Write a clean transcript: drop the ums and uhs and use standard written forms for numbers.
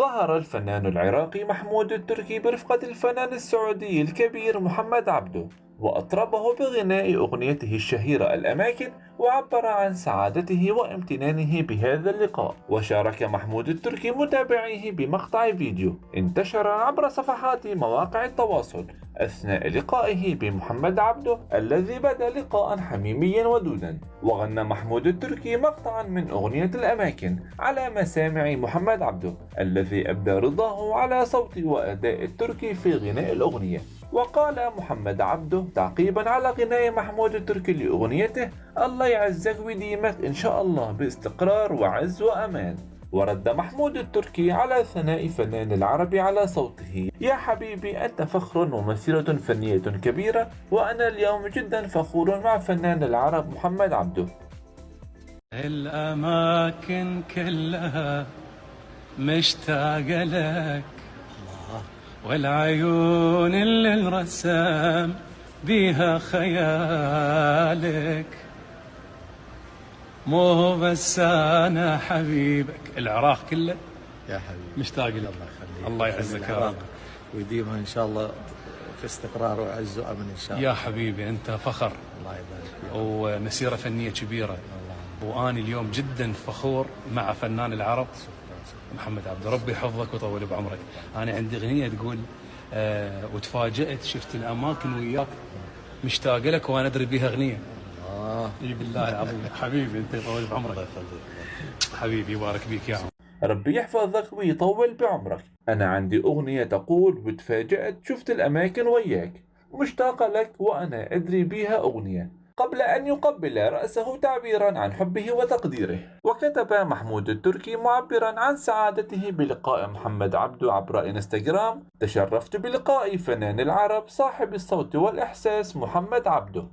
ظهر الفنان العراقي محمود التركي برفقة الفنان السعودي الكبير محمد عبده، وأطربه بغناء أغنيته الشهيرة الأماكن، وعبر عن سعادته وامتنانه بهذا اللقاء. وشارك محمود التركي متابعيه بمقطع فيديو انتشر عبر صفحات مواقع التواصل أثناء لقائه بمحمد عبده، الذي بدا لقاء حميميا ودودا. وغنى محمود التركي مقطعا من أغنية الأماكن على مسامع محمد عبده، الذي أبدى رضاه على صوت وأداء التركي في غناء الأغنية. وقال محمد عبده تعقيبا على غناء محمود التركي لأغنيته: الله يعزك ويديمك إن شاء الله باستقرار وعز وأمان. ورد محمود التركي على ثناء فنان العربي على صوته: يا حبيبي أنت فخر ومسيرة فنية كبيرة، وأنا اليوم جدا فخور مع فنان العرب محمد عبده. الأماكن كلها مشتاقة لك، والعيون اللي انرسم بيها خيالك، مو بس أنا حبيبك، العراق كله يا حبيبي مشتاق لك. الله يخليك، الله يعزك يا رب ويديمها ان شاء الله في استقرار وعز وامن ان شاء الله. يا حبيبي أنت فخر الله يبارك فيك ومسيرة فنية كبيرة، وأنا اليوم جدا فخور مع فنان العرب محمد عبده. ربي يحفظك ويطول بعمرك. أنا عندي أغنية تقول وتفاجأت شفت الأماكن وياك مشتاق لك وأنا أدري بيها أغنية. اي بالله العظيم. حبيبي أنت يطول بعمرك. الله يخليك حبيبي يبارك بيك يا عم. ربي يحفظك ويطول بعمرك. أنا عندي أغنية تقول: وتفاجأت شفت الأماكن وياك، مشتاقة لك وأنا أدري بيها أغنية، قبل أن يقبل رأسه تعبيرا عن حبه وتقديره. وكتب محمود التركي معبرا عن سعادته بلقاء محمد عبده عبر إنستغرام: تشرفت بلقاء فنان العرب صاحب الصوت والإحساس محمد عبده.